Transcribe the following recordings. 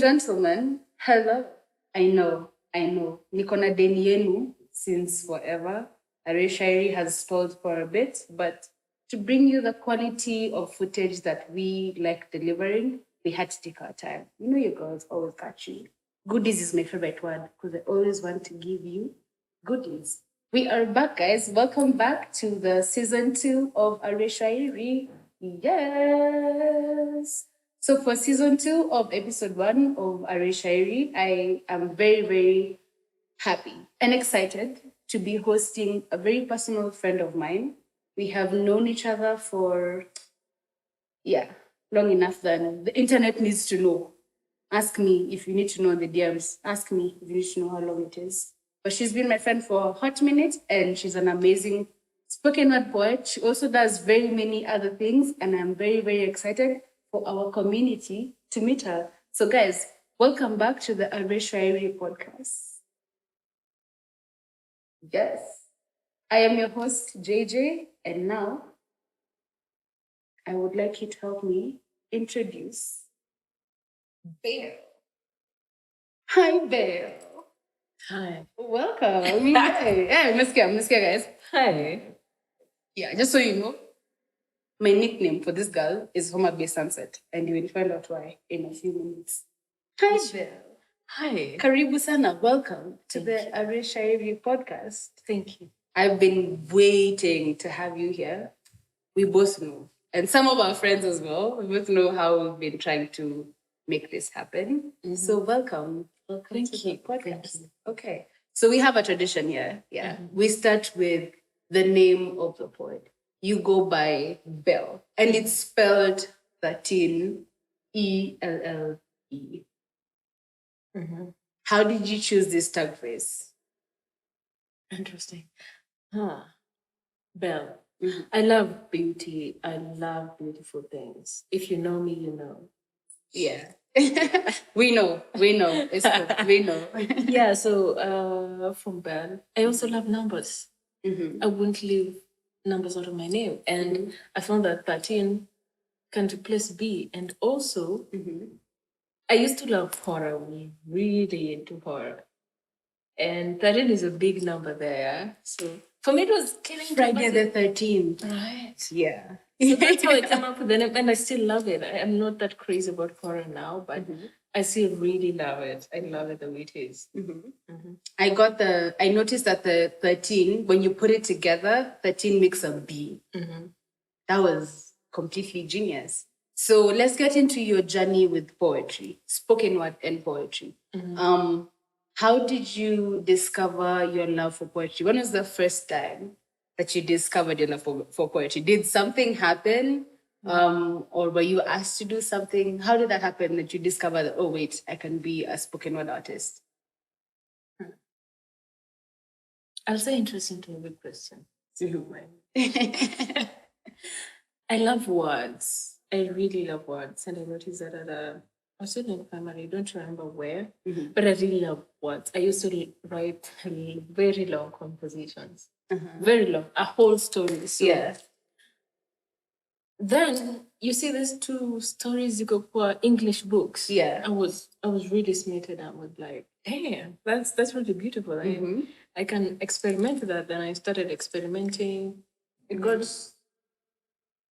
gentlemen, hello. I know. Niko na deni yenu since forever. Shairi has stalled for a bit, but to bring you the quality of footage that we like delivering, we had to take our time. You know, your girls always got you. Goodies is my favorite word because I always want to give you goodies. We are back, guys. Welcome back to the season 2 of Shairi. Yes. So for season 2 of episode 1 of Shairi, I am very, very happy and excited to be hosting a very personal friend of mine. We have known each other for, long enough that the internet needs to know. Ask me if you need to know the DMs. Ask me if you need to know how long it is. But she's been my friend for a hot minute, and she's an amazing spoken word poet. She also does very many other things, and I'm very, very excited for our community to meet her. So guys, welcome back to the Shairi podcast. Yes. I am your host, JJ, and now I would like you to help me introduce Belle. Hi, Belle. Hi. Welcome. Hey, Miss guys. Hi. Yeah, just so you know, my nickname for this girl is Homa Bay Sunset, and you will find out why in a few minutes. Hi, Belle. Hi. Karibu sana. Welcome to the Shairi podcast. Thank you. I've been waiting to have you here. We both know, and some of our friends as well, we both know how we've been trying to make this happen. Mm-hmm. So welcome. Welcome to the podcast. Okay. So we have a tradition here. Yeah. Mm-hmm. We start with the name of the poet. You go by Belle, and it's spelled 13 ELLE. Mm-hmm. How did you choose this tag phrase? Interesting. Belle. Mm-hmm. I love beauty. I love beautiful things. If you know me, you know. Yeah. we know. It's good. We know. Yeah, so from Belle, I also love numbers. Mm-hmm. I wouldn't leave numbers out of my name. And I found that 13 can replace B. And also, I used to love horror. I'm really into horror. And 13 is a big number there. So for me, it was killing Friday the 13th. Right. Yeah. So that's how I came up with the name. And I still love it. I'm not that crazy about horror now, but I still really love it. I love it the way it is. I noticed that the 13, when you put it together, 13 makes a B. That was completely genius. So let's get into your journey with poetry, spoken word and poetry. How did you discover your love for poetry? When was the first time that you discovered your love for poetry? Did something happen? Or were you asked to do something? How did that happen that you discovered that, oh, wait, I can be a spoken word artist? I'll say interesting to a good question. I love words. I really love words. And I noticed that I was still in primary, I don't remember where, but I really love words. I used to write very long compositions. Very long, a whole story. So yeah. Then you see these 2 stories you go for English books. Yeah. I was really smitten. I was like, hey, that's really beautiful. I can experiment with that. Then I started experimenting. It got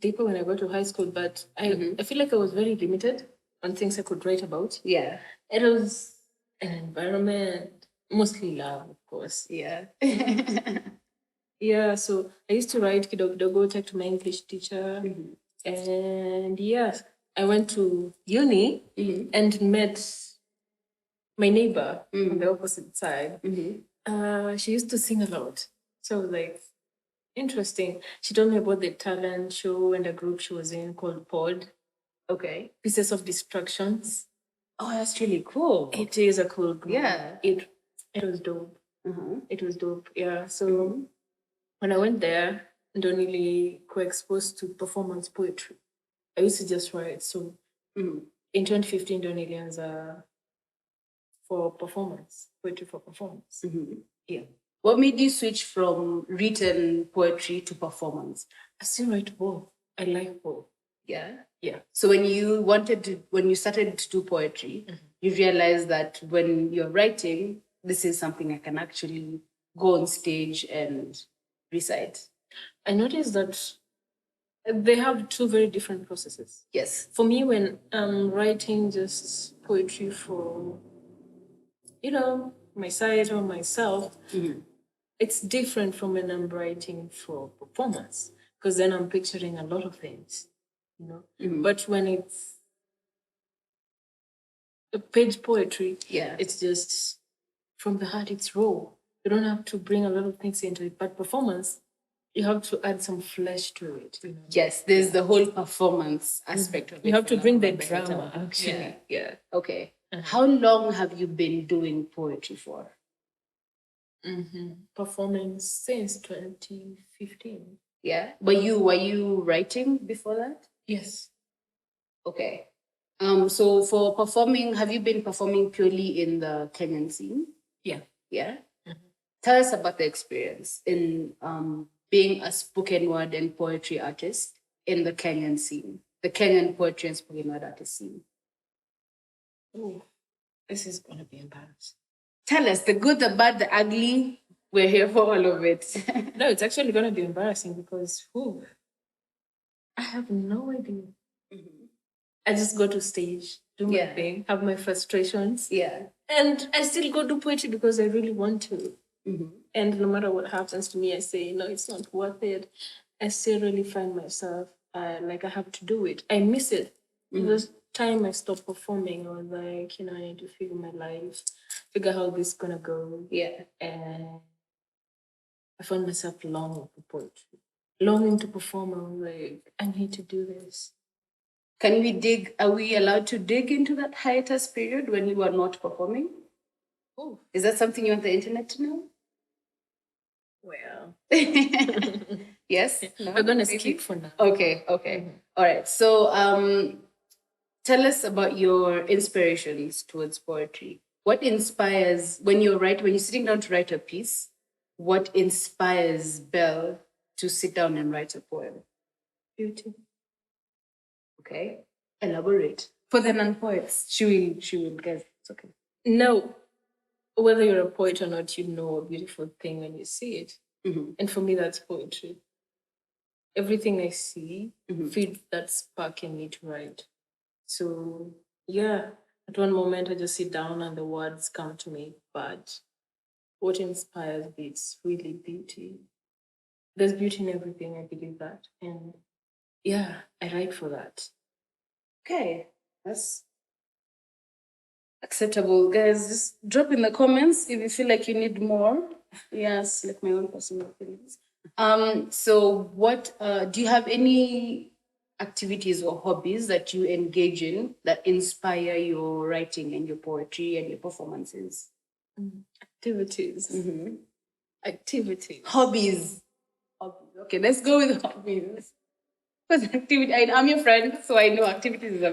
deeper when I got to high school, but I feel like I was very limited on things I could write about. Yeah. It was an environment, mostly love, of course. Yeah. Yeah, so I used to write kidogo, talk to my English teacher. And yes, I went to uni and met my neighbor on the opposite side. She used to sing a lot. So I was like, interesting. She told me about the talent show and a group she was in called Pod. Okay. Pieces of Distractions. Oh, that's really cool. It is a cool group. Yeah. It was dope. It was dope. Yeah. So when I went there, and only co-exposed to performance poetry. I used to just write. So in 2015, Donilians for performance, poetry for performance. Yeah. What made you switch from written poetry to performance? I still write both. I like both. Yeah. Yeah. So when you started to do poetry, you realize that when you're writing, this is something I can actually go on stage and recite? I noticed that they have two very different processes. Yes. For me, when I'm writing just poetry for, my site or myself, it's different from when I'm writing for performance, because then I'm picturing a lot of things, But when it's a page poetry, it's just from the heart, it's raw. You don't have to bring a lot of things into it. But performance, you have to add some flesh to it. Yes, there's the whole performance aspect of it. You have to bring the drama, actually. Yeah. Okay. How long have you been doing poetry for? Performing since 2015. Yeah. But were you writing before that? Yes. Okay. So for performing, have you been performing purely in the Kenyan scene? Yeah. Yeah. Tell us about the experience in being a spoken word and poetry artist in the Kenyan scene, the Kenyan poetry and spoken word artist scene. Oh, this is going to be embarrassing. Tell us the good, the bad, the ugly. We're here for all of it. No, it's actually going to be embarrassing because I have no idea. I just go to stage, do my thing, have my frustrations. Yeah. And I still go do poetry because I really want to. And no matter what happens to me, I say, no, it's not worth it. I still really find myself like I have to do it. I miss it. The time I stopped performing, I was like, I need to figure my life, figure how this is going to go. Yeah. And I found myself longing for poetry, longing to perform. I was like, I need to do this. Can we dig? Are we allowed to dig into that hiatus period when you are not performing? Oh, is that something you want the internet to know? Well, yes. No, we're gonna skip for now. Okay. All right. So, tell us about your inspirations towards poetry. What inspires when you're sitting down to write a piece? What inspires Belle to sit down and write a poem? Beauty. Okay. Elaborate. For the non-poets, she will guess. It's okay. No, whether you're a poet or not, you know a beautiful thing when you see it. And for me, that's poetry. Everything I see feeds that spark in me to write. So, yeah, at one moment I just sit down and the words come to me. But what inspires me, it's really beauty. There's beauty in everything, I believe that. And yeah, I write for that. Okay, that's acceptable. Guys, just drop in the comments if you feel like you need more. Yes, like my own personal feelings. So what do you have any activities or hobbies that you engage in that inspire your writing and your poetry and your performances? Activities. Activities. Hobbies. Okay, let's go with hobbies. Because activity, I'm your friend, so I know activities is a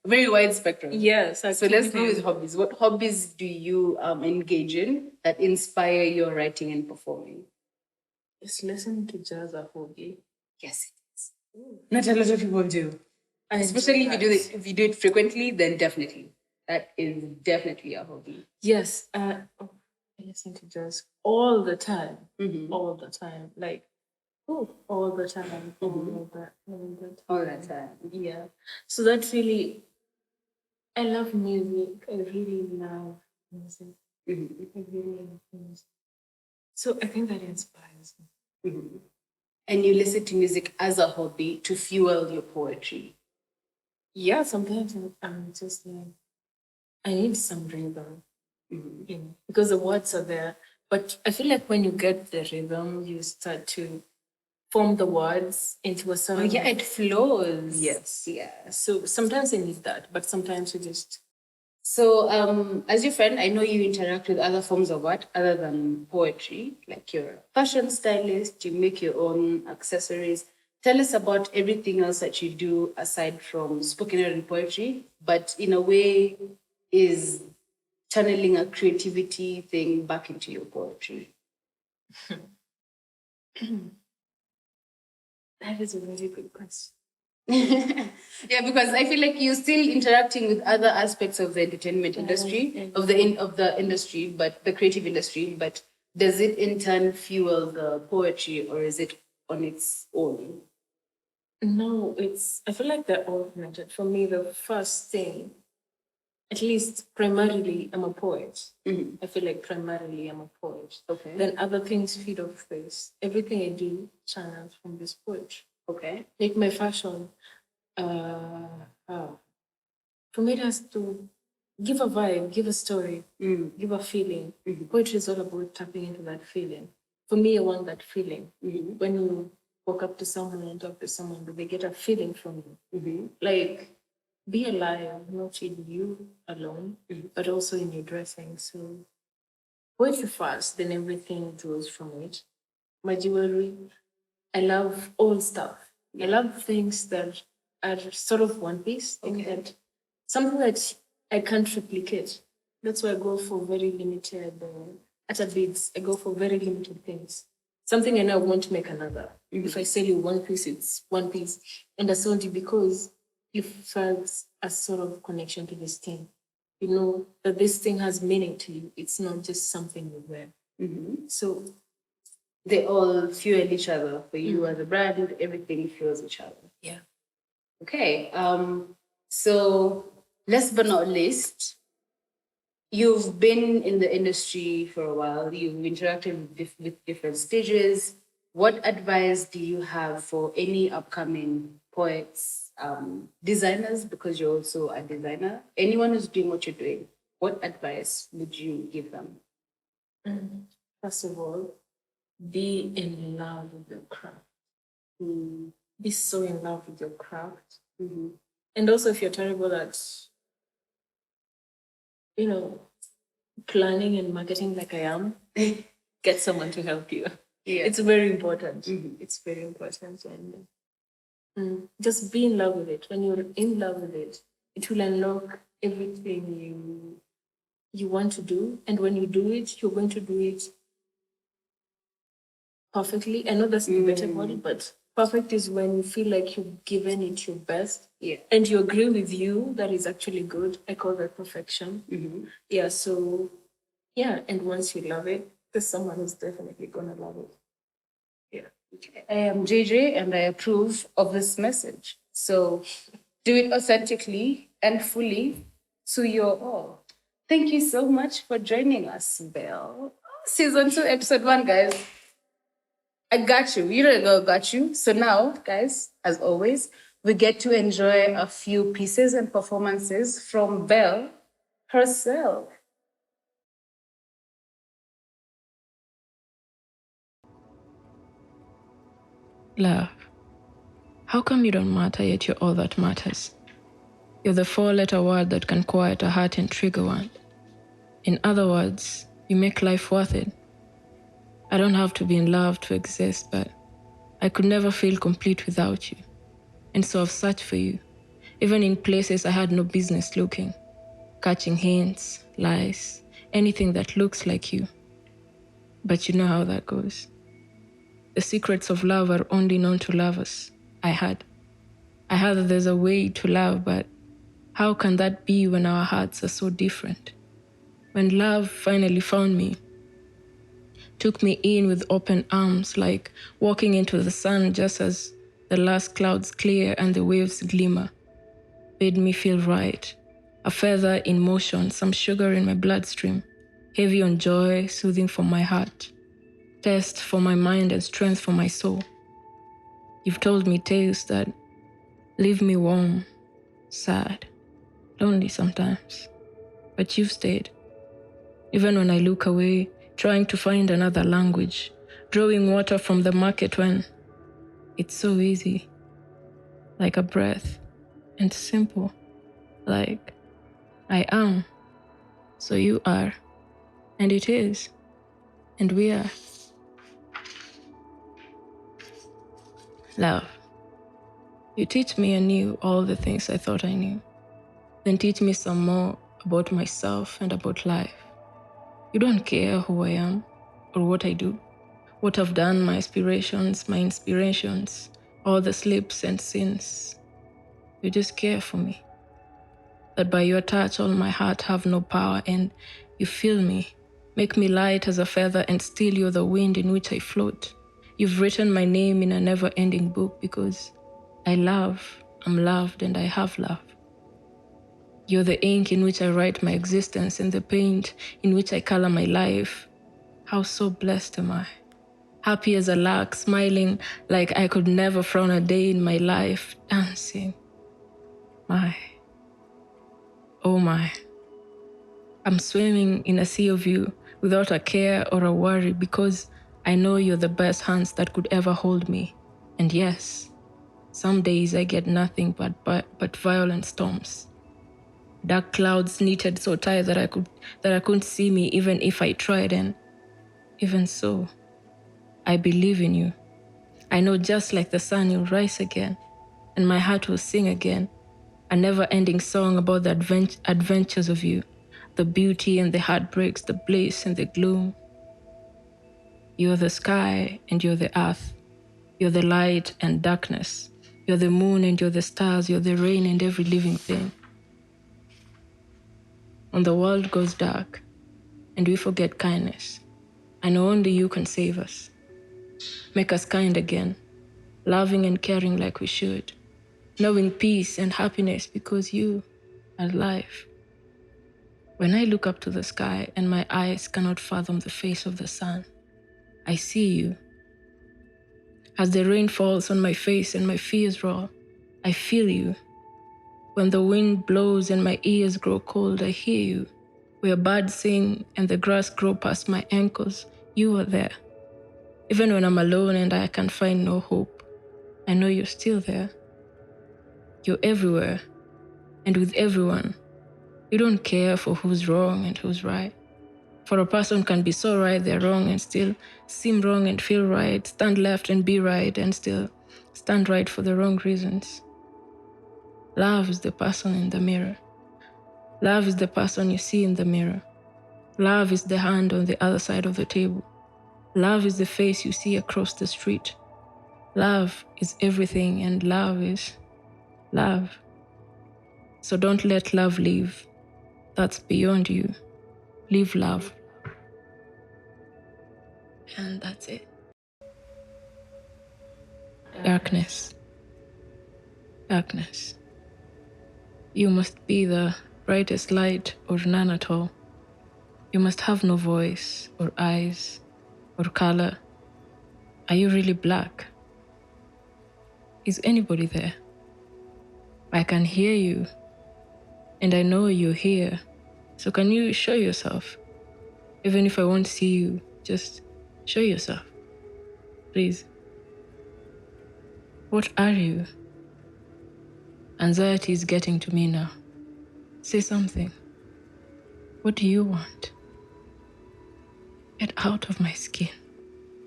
very wide spectrum. Yes. So let's go with hobbies. What hobbies do you engage in that inspire your writing and performing? Is listening to jazz a hobby? Yes, it is. Not a lot of people do. Especially if you do it frequently, then definitely. That is definitely a hobby. Yes. I listen to jazz all the time. All the time. Like, all the time. All the time. Yeah. So that's really, I love music. I really love music. I really love music. So I think that inspires me. And you listen to music as a hobby to fuel your poetry? Yeah, sometimes I'm just like, I need some rhythm, because the words are there. But I feel like when you get the rhythm, you start to form the words into a song. Oh, yeah, it flows. Yes. Yeah. So sometimes I need that, but sometimes you just... So, as your friend, I know you interact with other forms of art other than poetry, like you're a fashion stylist, you make your own accessories. Tell us about everything else that you do aside from spoken word and poetry, but in a way is channeling a creativity thing back into your poetry. That is a very good question. Yeah, because I feel like you're still interacting with other aspects of the entertainment industry, of the industry, but the creative industry. But does it in turn fuel the poetry, or is it on its own? No, I feel like they're all connected. For me, the first thing, at least primarily, I'm a poet. I feel like primarily I'm a poet. Okay. Then other things feed off this. Everything I do channels from this poetry. Okay. Like my fashion, uh, uh, for me, it has to give a vibe, give a story, give a feeling. Poetry is all about tapping into that feeling. For me, I want that feeling. When you walk up to someone and talk to someone, do they get a feeling from you? Like, be alive, not in you alone, but also in your dressing. So, poetry first, then everything goes from it. My jewelry, I love old stuff. I love things that are sort of one piece, that something that I can't replicate. That's why I go for very limited, at a bids, I go for very limited things. Something I know I won't make another. If I sell you one piece, it's one piece. And I sold you because you felt a sort of connection to this thing. You know that this thing has meaning to you. It's not just something you wear. So they all fuel each other. For you as a brand, everything fuels each other. yeah. Okay. So last but not least, you've been in the industry for a while. You've interacted with different stages. What advice do you have for any upcoming poets, designers? Because you're also a designer. Anyone who's doing what you're doing, what advice would you give them? First of all, be in love with your craft. Be so in love with your craft. And also, if you're terrible at, planning and marketing like I am, get someone to help you. Yeah. It's very important. It's very important. And just be in love with it. When you're in love with it, it will unlock everything you want to do. And when you do it, you're going to do it perfectly. I know that's debatable, but perfect is when you feel like you've given it your best. Yeah. And you agree with you that is actually good. I call that perfection. Yeah. So, yeah. And once you love it, there's someone who's definitely going to love it. Yeah. Okay. I am JJ and I approve of this message. So do it authentically and fully to your all. Thank you so much for joining us, Belle. Season 2, episode 1, guys. I got you. You know, I got you. So now, guys, as always, we get to enjoy a few pieces and performances from Belle herself. Love. How come you don't matter yet you're all that matters? You're the 4-letter word that can quiet a heart and trigger one. In other words, you make life worth it. I don't have to be in love to exist, but I could never feel complete without you. And so I've searched for you, even in places I had no business looking, catching hints, lies, anything that looks like you. But you know how that goes. The secrets of love are only known to lovers. I heard that there's a way to love, but how can that be when our hearts are so different? When love finally found me, took me in with open arms, like walking into the sun just as the last clouds clear and the waves glimmer, made me feel right. A feather in motion, some sugar in my bloodstream, heavy on joy, soothing for my heart, test for my mind and strength for my soul. You've told me tales that leave me warm, sad, lonely sometimes, but you've stayed. Even when I look away, trying to find another language, drawing water from the market when it's so easy, like a breath, and simple, like I am, so you are, and it is, and we are. Love, you teach me anew all the things I thought I knew, then teach me some more about myself and about life. You don't care who I am or what I do, what I've done, my aspirations, my inspirations, all the slips and sins. You just care for me. That by your touch all my heart have no power, and you fill me, make me light as a feather, and still you're the wind in which I float. You've written my name in a never-ending book because I love, I'm loved, and I have love. You're the ink in which I write my existence and the paint in which I color my life. How so blessed am I? Happy as a lark, smiling like I could never frown a day in my life, dancing. My, oh my. I'm swimming in a sea of you without a care or a worry because I know you're the best hands that could ever hold me. And yes, some days I get nothing but violent storms. Dark clouds knitted so tight that I couldn't see me even if I tried, and even so, I believe in you. I know just like the sun you'll rise again, and my heart will sing again, a never-ending song about the adventures of you, the beauty and the heartbreaks, the bliss and the gloom. You're the sky and you're the earth. You're the light and darkness. You're the moon and you're the stars. You're the rain and every living thing. When the world goes dark and we forget kindness, I know only you can save us. Make us kind again, loving and caring like we should, knowing peace and happiness because you are life. When I look up to the sky and my eyes cannot fathom the face of the sun, I see you. As the rain falls on my face and my fears roar, I feel you. When the wind blows and my ears grow cold, I hear you. Where birds sing and the grass grows past my ankles, you are there. Even when I'm alone and I can find no hope, I know you're still there. You're everywhere and with everyone. You don't care for who's wrong and who's right. For a person can be so right they're wrong and still seem wrong and feel right, stand left and be right and still stand right for the wrong reasons. Love is the person in the mirror. Love is the person you see in the mirror. Love is the hand on the other side of the table. Love is the face you see across the street. Love is everything and love is love. So don't let love leave. That's beyond you. Live love. And that's it. Darkness. Darkness. You must be the brightest light or none at all. You must have no voice or eyes or color. Are you really black? Is anybody there? I can hear you, and I know you're here. So can you show yourself? Even if I won't see you, just show yourself. Please. What are you? Anxiety is getting to me now. Say something. What do you want? Get out of my skin.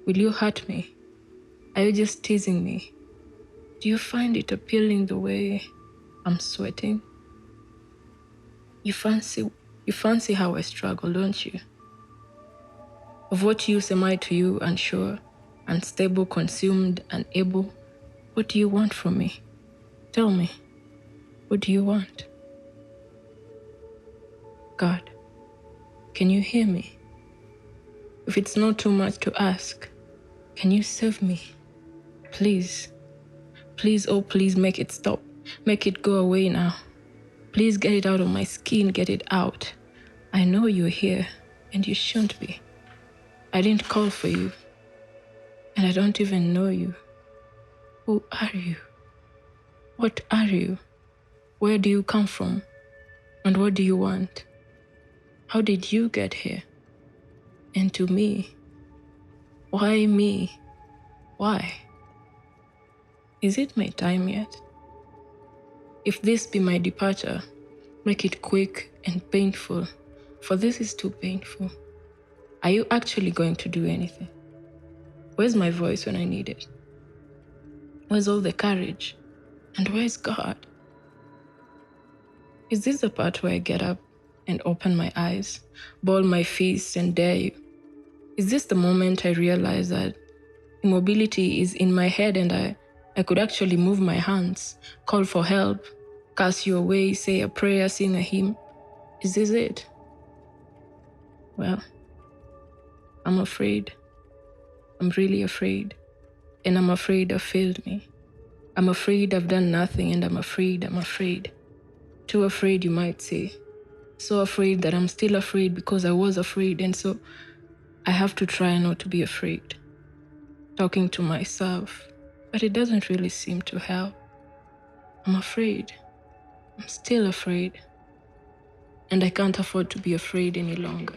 Will you hurt me? Are you just teasing me? Do you find it appealing the way I'm sweating? You fancy how I struggle, don't you? Of what use am I to you, unsure, unstable, consumed, unable? What do you want from me? Tell me, what do you want? God, can you hear me? If it's not too much to ask, can you save me? Please. Please, oh please make it stop. Make it go away now. Please get it out of my skin, get it out. I know you're here, and you shouldn't be. I didn't call for you, and I don't even know you. Who are you? What are you? Where do you come from? And what do you want? How did you get here? And to me? Why me? Why? Is it my time yet? If this be my departure, make it quick and painful, for this is too painful. Are you actually going to do anything? Where's my voice when I need it? Where's all the courage? And where's God? Is this the part where I get up and open my eyes, ball my fists and dare you? Is this the moment I realize that immobility is in my head and I could actually move my hands, call for help, cast you away, say a prayer, sing a hymn. Is this it? Well, I'm afraid. I'm really afraid. And I'm afraid I've failed me. I'm afraid I've done nothing, and I'm afraid. Too afraid, you might say. So afraid that I'm still afraid because I was afraid, and so I have to try not to be afraid. Talking to myself, but it doesn't really seem to help. I'm afraid. I'm still afraid. And I can't afford to be afraid any longer.